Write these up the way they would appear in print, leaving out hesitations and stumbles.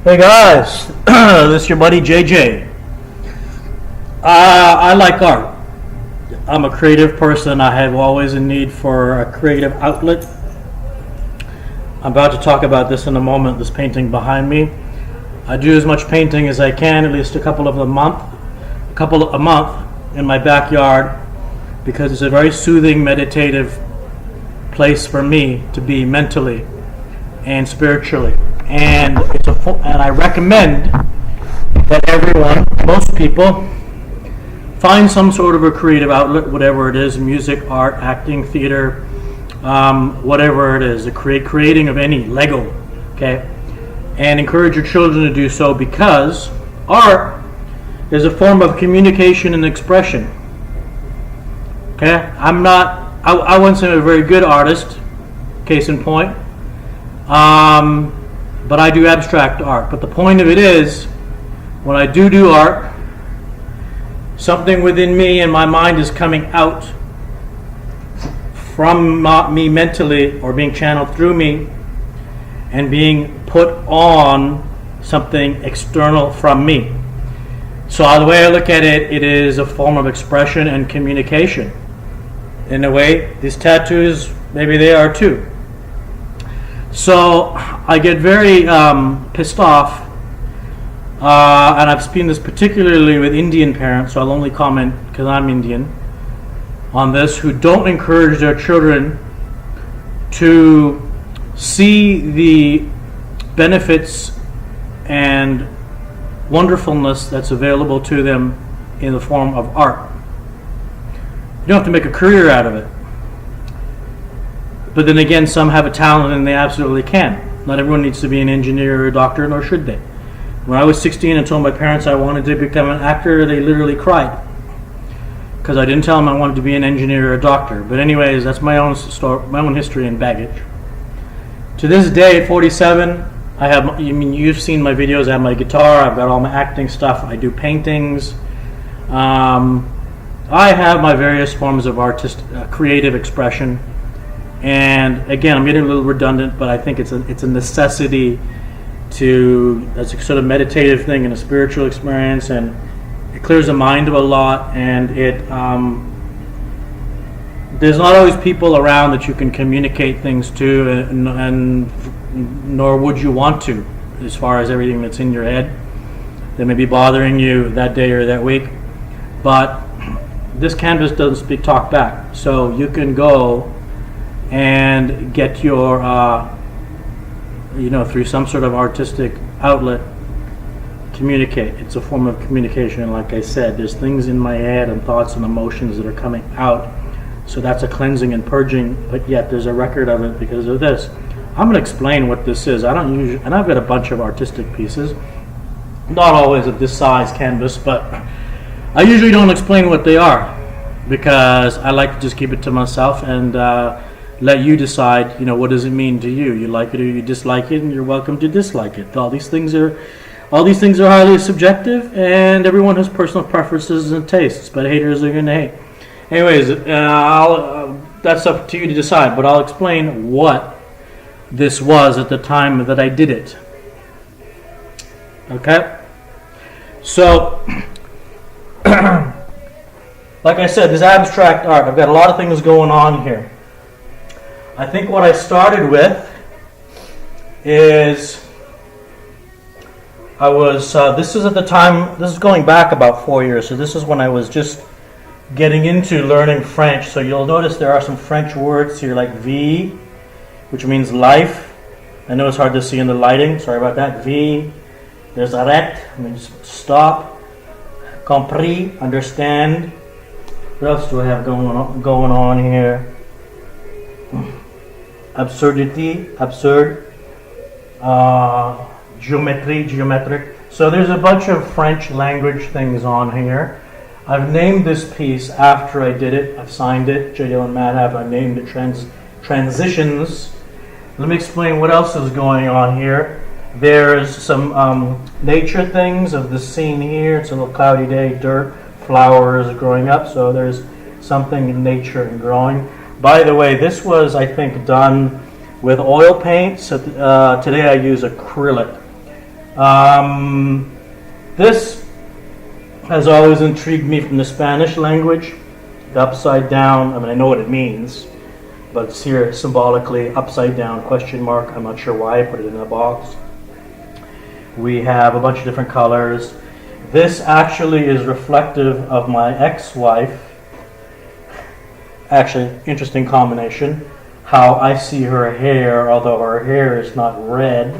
Hey guys, this is your buddy JJ. I like art. I'm a creative person. I have always a need for a creative outlet. I'm about to talk about this in a moment, this painting behind me. I do as much painting as I can, at least a couple a month in my backyard, because it's a very soothing, meditative place for me to be mentally and spiritually. And I recommend that everyone, most people, find some sort of a creative outlet, whatever it is: music, art, acting, theater, whatever it is, the creating of any, Lego, okay? And encourage your children to do so, because art is a form of communication and expression. Okay? I wouldn't say I'm a very good artist, case in point. But I do abstract art. But the point of it is, when I do art, something within me and my mind is coming out from me mentally, or being channeled through me, and being put on something external from me. So the way I look at it, it is a form of expression and communication. In a way, these tattoos, maybe they are too. So I get very pissed off, and I've seen this particularly with Indian parents, so I'll only comment because I'm Indian on this, who don't encourage their children to see the benefits and wonderfulness that's available to them in the form of art. You don't have to make a career out of it. But then again, some have a talent and they absolutely can. Not everyone needs to be an engineer or a doctor, nor should they. When I was 16 and told my parents I wanted to become an actor, they literally cried, because I didn't tell them I wanted to be an engineer or a doctor. But anyways, that's my own story, my own history and baggage. To this day, at 47, you've seen my videos. I have my guitar. I've got all my acting stuff. I do paintings. I have my various forms of creative expression. And again, I'm getting a little redundant, but I think it's a necessity that's a sort of meditative thing and a spiritual experience, and it clears the mind of a lot, and there's not always people around that you can communicate things to, and nor would you want to, as far as everything that's in your head that may be bothering you that day or that week. But this canvas doesn't talk back, so you can go and get your, through some sort of artistic outlet, communicate. It's a form of communication. Like I said, there's things in my head and thoughts and emotions that are coming out. So that's a cleansing and purging, but yet there's a record of it because of this. I'm going to explain what this is. And I've got a bunch of artistic pieces, not always of this size canvas, but I usually don't explain what they are, because I like to just keep it to myself and let you decide, what does it mean to you? You like it or you dislike it, and you're welcome to dislike it. All these things are highly subjective, and everyone has personal preferences and tastes, but haters are going to hate. Anyways, that's up to you to decide, but I'll explain what this was at the time that I did it. Okay? So, like I said, this abstract art, I've got a lot of things going on here. I think what I started with is, this is at the time, this is going back about 4 years, so this is when I was just getting into learning French. So you'll notice there are some French words here, like vie, which means life. I know it's hard to see in the lighting, sorry about that. Vie. There's arrête, means stop. Compris, understand. What else do I have going on here? Absurdity, absurd. Geometry, geometric. So there's a bunch of French language things on here. I've named this piece after I did it. I've signed it, Sanjay Madhav. I named it Transitions. Let me explain what else is going on here. There's some nature things of the scene here. It's a little cloudy day, dirt, flowers growing up. So there's something in nature and growing. By the way, this was, I think, done with oil paints. So, today I use acrylic. This has always intrigued me from the Spanish language. The upside down, I mean, I know what it means, but it's here symbolically, upside down question mark. I'm not sure why I put it in a box. We have a bunch of different colors. This actually is reflective of my ex-wife. Actually, interesting combination. How I see her hair, although her hair is not red.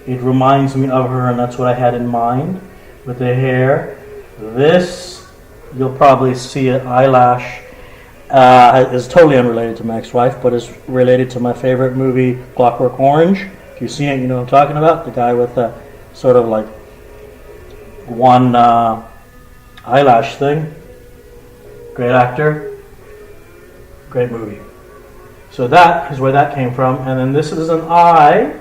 It reminds me of her, and that's what I had in mind with the hair. This, you'll probably see an eyelash, is totally unrelated to my ex-wife, but is related to my favorite movie, Clockwork Orange. If you've seen it, you know what I'm talking about. The guy with the sort of like one eyelash thing. Great actor. Great movie. So that is where that came from. And then this is an eye,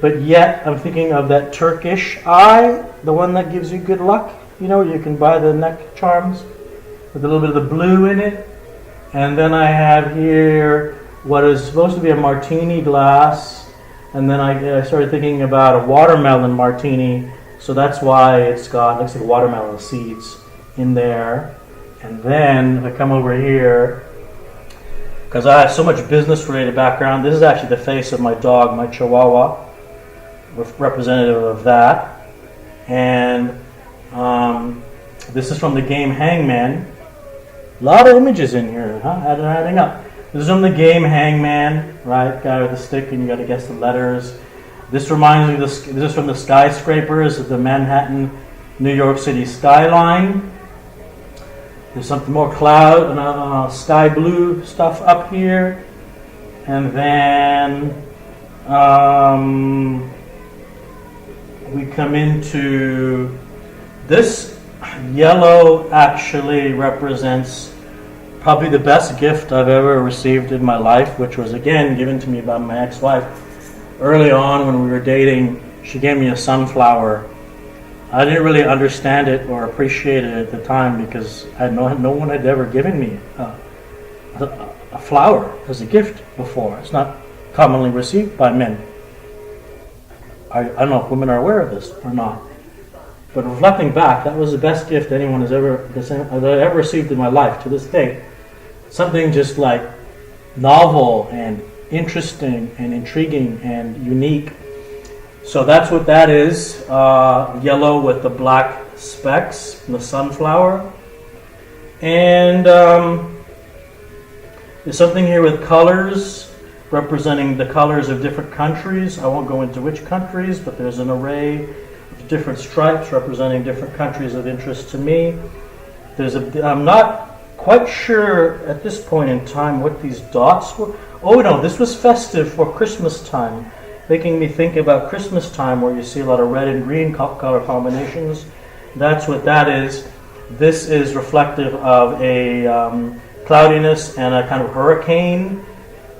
but yet I'm thinking of that Turkish eye, the one that gives you good luck. You know, you can buy the neck charms with a little bit of the blue in it. And then I have here what is supposed to be a martini glass. And then I started thinking about a watermelon martini. So that's why it's got, looks like watermelon seeds in there. And then if I come over here, because I have so much business-related background, this is actually the face of my dog, my Chihuahua, representative of that. And this is from the game Hangman. A lot of images in here, huh? Adding up. This is from the game Hangman, right? Guy with the stick, and you got to guess the letters. This reminds me of this is from the skyscrapers of the Manhattan, New York City skyline. There's something more cloud and sky blue stuff up here. And then we come into this yellow actually represents probably the best gift I've ever received in my life, which was again given to me by my ex-wife. Early on when we were dating, she gave me a sunflower. I didn't really understand it or appreciate it at the time because no one had ever given me a flower as a gift before. It's not commonly received by men. I don't know if women are aware of this or not. But reflecting back, that was the best gift anyone has ever received in my life to this day. Something just like novel and interesting and intriguing and unique. So that's what that is. Yellow with the black specks, the sunflower. And there's something here with colors, representing the colors of different countries. I won't go into which countries, but there's an array of different stripes representing different countries of interest to me. I'm not quite sure at this point in time what these dots were. Oh no, this was festive for Christmas time, making me think about Christmas time where you see a lot of red and green color combinations. That's what that is. This is reflective of a cloudiness and a kind of hurricane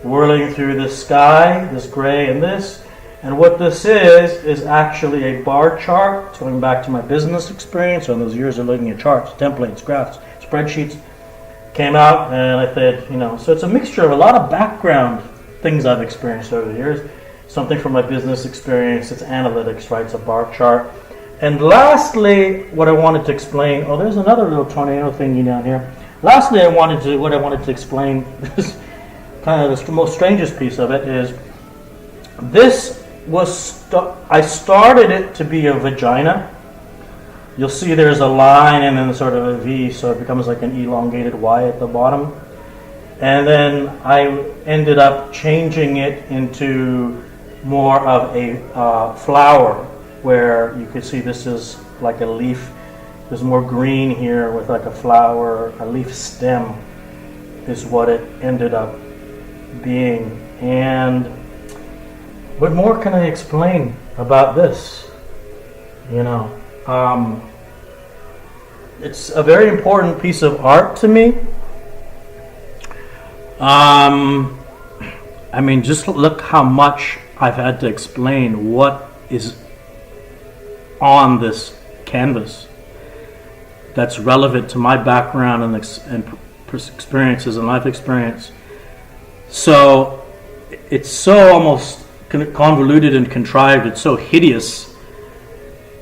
whirling through the sky, this gray and this. And what this is actually a bar chart, going back to my business experience on those years of looking at charts, templates, graphs, spreadsheets. Came out and I said, so it's a mixture of a lot of background things I've experienced over the years. Something from my business experience, it's analytics, right? It's a bar chart. And lastly, what I wanted to explain, there's another little tornado thingy down here. Lastly, what I wanted to explain, this kind of the most strangest piece of it is, this was, I started it to be a vagina. You'll see there's a line and then sort of a V, so it becomes like an elongated Y at the bottom. And then I ended up changing it into more of a flower, where you could see this is like a leaf. There's more green here with like a flower, a leaf stem is what it ended up being. And what more can I explain about this? It's a very important piece of art to me. Just look how much I've had to explain what is on this canvas that's relevant to my background and experiences and life experience. So it's so almost convoluted and contrived. It's so hideous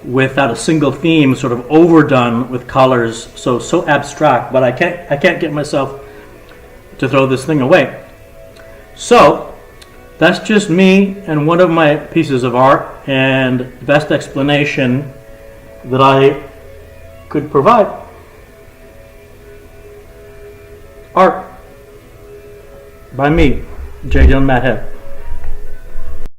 without a single theme, sort of overdone with colors, so abstract. But I can't get myself to throw this thing away. So that's just me and one of my pieces of art, and the best explanation that I could provide. Art by me, Sanjay Madhav.